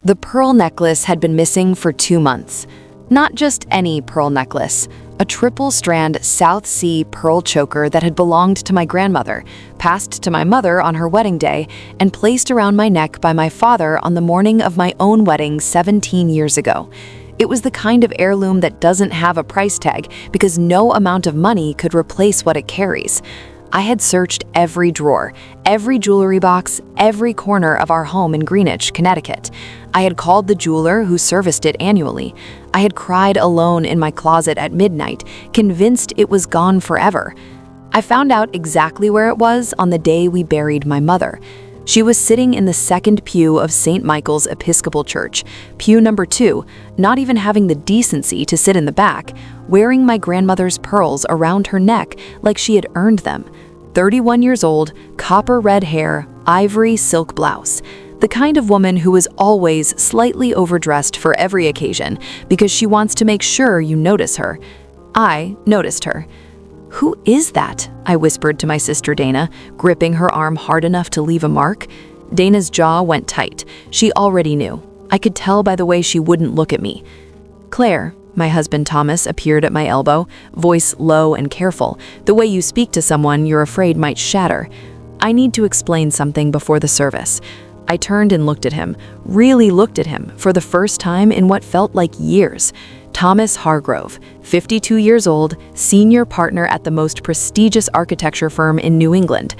The pearl necklace had been missing for 2 months. Not just any pearl necklace, a triple-strand South Sea pearl choker that had belonged to my grandmother, passed to my mother on her wedding day, and placed around my neck by my father on the morning of my own wedding 17 years ago. It was the kind of heirloom that doesn't have a price tag because no amount of money could replace what it carries. I had searched every drawer, every jewelry box, every corner of our home in Greenwich, Connecticut. I had called the jeweler who serviced it annually. I had cried alone in my closet at midnight, convinced it was gone forever. I found out exactly where it was on the day we buried my mother. She was sitting in the second pew of St. Michael's Episcopal Church, pew number 2, not even having the decency to sit in the back, wearing my grandmother's pearls around her neck like she had earned them. 31 years old, copper red hair, ivory silk blouse. The kind of woman who is always slightly overdressed for every occasion because she wants to make sure you notice her. I noticed her. "Who is that?" I whispered to my sister Dana, gripping her arm hard enough to leave a mark. Dana's jaw went tight. She already knew. I could tell by the way she wouldn't look at me. "Claire," my husband Thomas appeared at my elbow, voice low and careful, the way you speak to someone you're afraid might shatter. "I need to explain something before the service." I turned and looked at him, really looked at him, for the first time in what felt like years. Thomas Hargrove, 52 years old, senior partner at the most prestigious architecture firm in New England.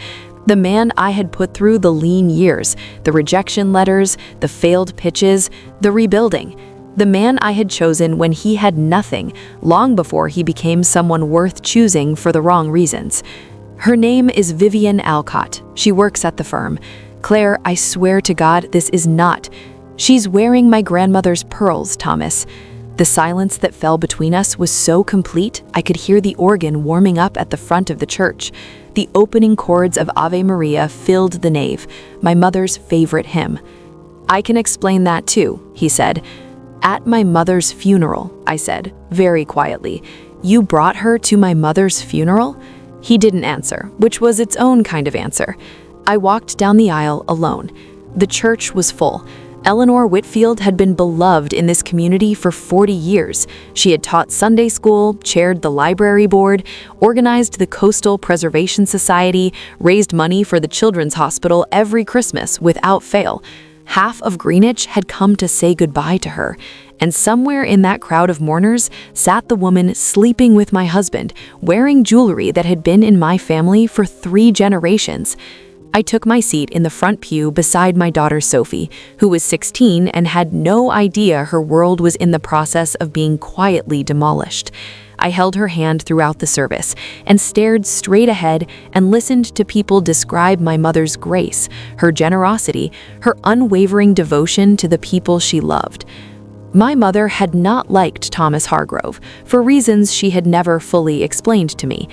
The man I had put through the lean years, the rejection letters, the failed pitches, the rebuilding. The man I had chosen when he had nothing, long before he became someone worth choosing for the wrong reasons. Her name is Vivian Alcott. She works at the firm. "Claire, I swear to God, this is not. She's wearing my grandmother's pearls, Thomas." The silence that fell between us was so complete, I could hear the organ warming up at the front of the church. The opening chords of Ave Maria filled the nave, my mother's favorite hymn. "I can explain that too," he said. "At my mother's funeral," I said, very quietly. "You brought her to my mother's funeral?" He didn't answer, which was its own kind of answer. I walked down the aisle alone. The church was full. Eleanor Whitfield had been beloved in this community for 40 years. She had taught Sunday school, chaired the library board, organized the Coastal Preservation Society, raised money for the Children's Hospital every Christmas without fail. Half of Greenwich had come to say goodbye to her, and somewhere in that crowd of mourners sat the woman sleeping with my husband, wearing jewelry that had been in my family for 3 generations. I took my seat in the front pew beside my daughter Sophie, who was 16 and had no idea her world was in the process of being quietly demolished. I held her hand throughout the service and stared straight ahead and listened to people describe my mother's grace, her generosity, her unwavering devotion to the people she loved. My mother had not liked Thomas Hargrove, for reasons she had never fully explained to me.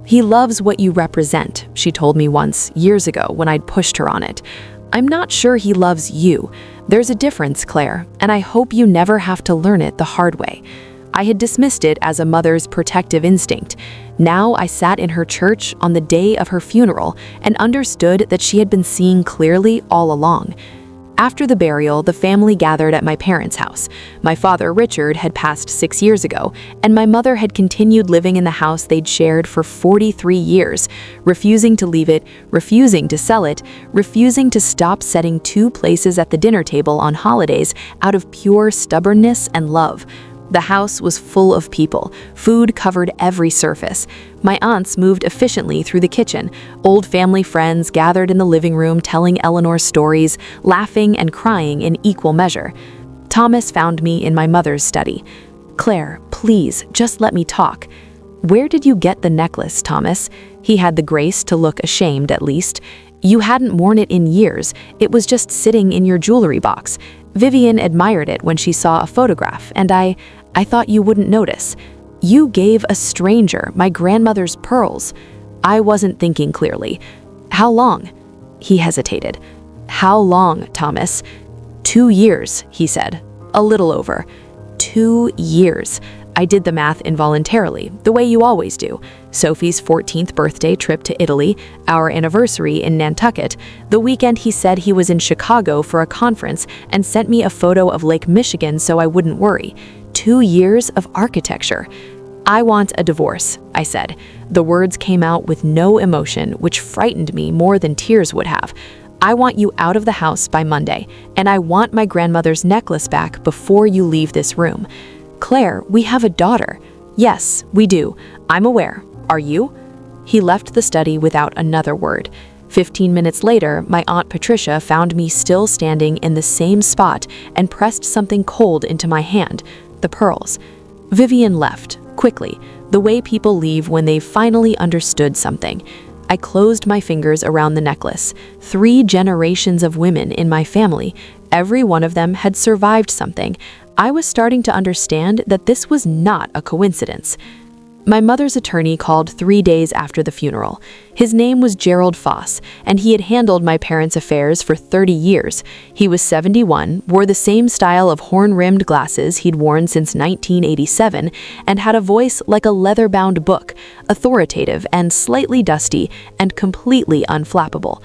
"He loves what you represent," she told me once, years ago, when I'd pushed her on it. "I'm not sure he loves you. There's a difference, Claire, and I hope you never have to learn it the hard way." I had dismissed it as a mother's protective instinct. Now I sat in her church on the day of her funeral and understood that she had been seeing clearly all along. After the burial, the family gathered at my parents' house. My father, Richard, had passed 6 years ago, and my mother had continued living in the house they'd shared for 43 years, refusing to leave it, refusing to sell it, refusing to stop setting 2 places at the dinner table on holidays out of pure stubbornness and love. The house was full of people. Food covered every surface. My aunts moved efficiently through the kitchen. Old family friends gathered in the living room telling Eleanor's stories, laughing and crying in equal measure. Thomas found me in my mother's study. "Claire, please, just let me talk." "Where did you get the necklace, Thomas?" He had the grace to look ashamed, at least. "You hadn't worn it in years. It was just sitting in your jewelry box. Vivian admired it when she saw a photograph, and I thought you wouldn't notice. You gave a stranger my grandmother's pearls." I wasn't thinking clearly. "How long?" He hesitated. "How long, Thomas?" 2 years, he said. A little over. 2 years. I did the math involuntarily, the way you always do. Sophie's 14th birthday trip to Italy, our anniversary in Nantucket, the weekend he said he was in Chicago for a conference and sent me a photo of Lake Michigan so I wouldn't worry. 2 years of architecture. I want a divorce, I said. The words came out with no emotion, which frightened me more than tears would have. I want you out of the house by Monday, and I want my grandmother's necklace back before you leave this room. Claire, we have a daughter. Yes, we do. I'm aware. Are you? He left the study without another word. 15 minutes later, my Aunt Patricia found me still standing in the same spot and pressed something cold into my hand, the pearls. Vivian left, quickly, the way people leave when they've finally understood something. I closed my fingers around the necklace. 3 generations of women in my family, every one of them had survived something. I was starting to understand that this was not a coincidence. My mother's attorney called 3 days after the funeral. His name was Gerald Foss, and he had handled my parents' affairs for 30 years. He was 71, wore the same style of horn-rimmed glasses he'd worn since 1987, and had a voice like a leather-bound book, authoritative and slightly dusty and completely unflappable.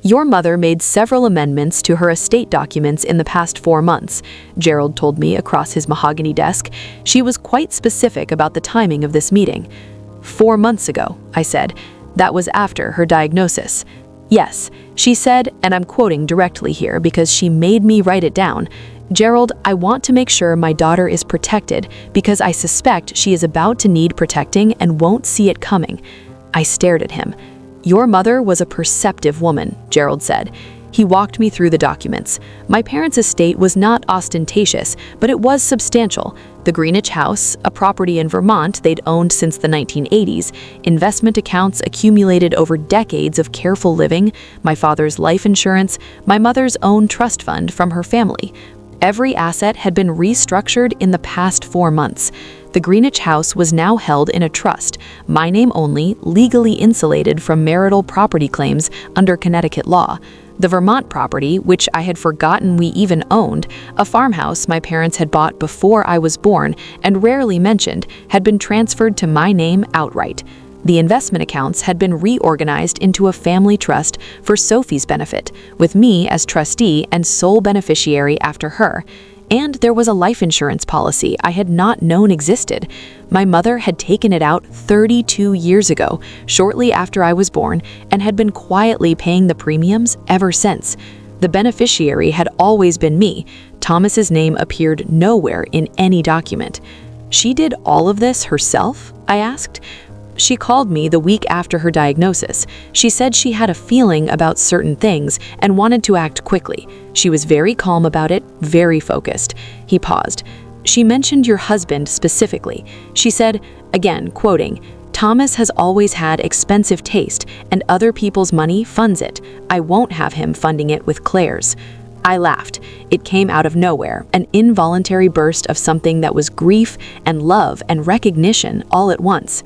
Your mother made several amendments to her estate documents in the past 4 months, Gerald told me across his mahogany desk. She was quite specific about the timing of this meeting. 4 months ago, I said. That was after her diagnosis. Yes, she said, and I'm quoting directly here because she made me write it down. Gerald, I want to make sure my daughter is protected because I suspect she is about to need protecting and won't see it coming. I stared at him. Your mother was a perceptive woman, Gerald said. He walked me through the documents. My parents' estate was not ostentatious, but it was substantial. The Greenwich House, a property in Vermont they'd owned since the 1980s, investment accounts accumulated over decades of careful living, my father's life insurance, my mother's own trust fund from her family. Every asset had been restructured in the past 4 months. The Greenwich House was now held in a trust, my name only, legally insulated from marital property claims under Connecticut law. The Vermont property, which I had forgotten we even owned, a farmhouse my parents had bought before I was born and rarely mentioned, had been transferred to my name outright. The investment accounts had been reorganized into a family trust for Sophie's benefit, with me as trustee and sole beneficiary after her. And there was a life insurance policy I had not known existed. My mother had taken it out 32 years ago, shortly after I was born, and had been quietly paying the premiums ever since. The beneficiary had always been me. Thomas's name appeared nowhere in any document. She did all of this herself? I asked. She called me the week after her diagnosis. She said she had a feeling about certain things and wanted to act quickly. She was very calm about it, very focused. He paused. She mentioned your husband specifically. She said, again quoting, Thomas has always had expensive taste and other people's money funds it. I won't have him funding it with Claire's. I laughed. It came out of nowhere, an involuntary burst of something that was grief and love and recognition all at once.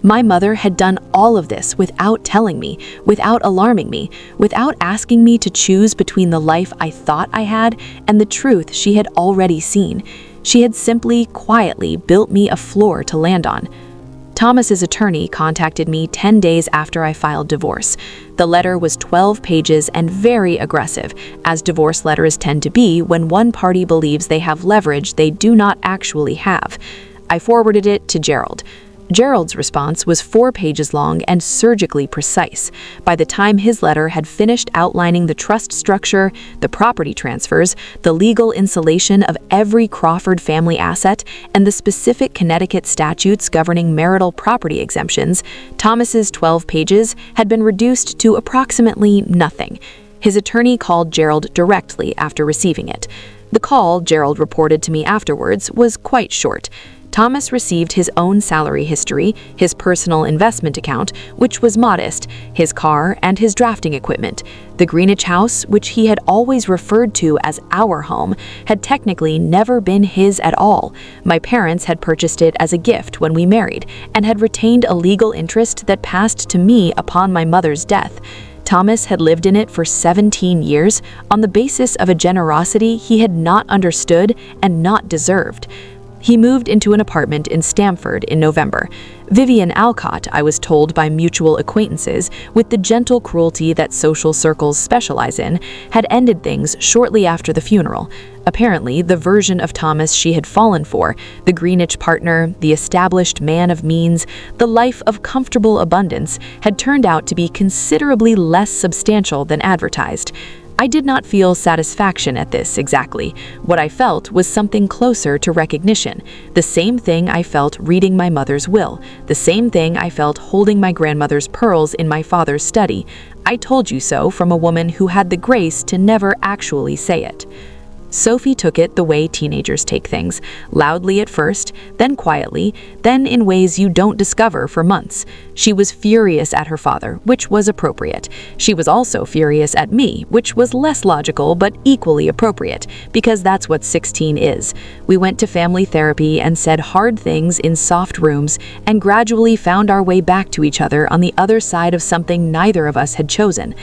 My mother had done all of this without telling me, without alarming me, without asking me to choose between the life I thought I had and the truth she had already seen. She had simply, quietly built me a floor to land on. Thomas's attorney contacted me 10 days after I filed divorce. The letter was 12 pages and very aggressive, as divorce letters tend to be when one party believes they have leverage they do not actually have. I forwarded it to Gerald. Gerald's response was 4 pages long and surgically precise. By the time his letter had finished outlining the trust structure, the property transfers, the legal insulation of every Crawford family asset, and the specific Connecticut statutes governing marital property exemptions, Thomas's 12 pages had been reduced to approximately nothing. His attorney called Gerald directly after receiving it. The call, Gerald reported to me afterwards, was quite short. Thomas received his own salary history, his personal investment account, which was modest, his car, and his drafting equipment. The Greenwich House, which he had always referred to as our home, had technically never been his at all. My parents had purchased it as a gift when we married, and had retained a legal interest that passed to me upon my mother's death. Thomas had lived in it for 17 years on the basis of a generosity he had not understood and not deserved. He moved into an apartment in Stamford in November. Vivian Alcott, I was told by mutual acquaintances, with the gentle cruelty that social circles specialize in, had ended things shortly after the funeral. Apparently, the version of Thomas she had fallen for, the Greenwich partner, the established man of means, the life of comfortable abundance, had turned out to be considerably less substantial than advertised. I did not feel satisfaction at this exactly. What I felt was something closer to recognition, the same thing I felt reading my mother's will, the same thing I felt holding my grandmother's pearls in my father's study. I told you so from a woman who had the grace to never actually say it. Sophie took it the way teenagers take things, loudly at first, then quietly, then in ways you don't discover for months. She was furious at her father, which was appropriate. She was also furious at me, which was less logical but equally appropriate, because that's what 16 is. We went to family therapy and said hard things in soft rooms and gradually found our way back to each other on the other side of something neither of us had chosen.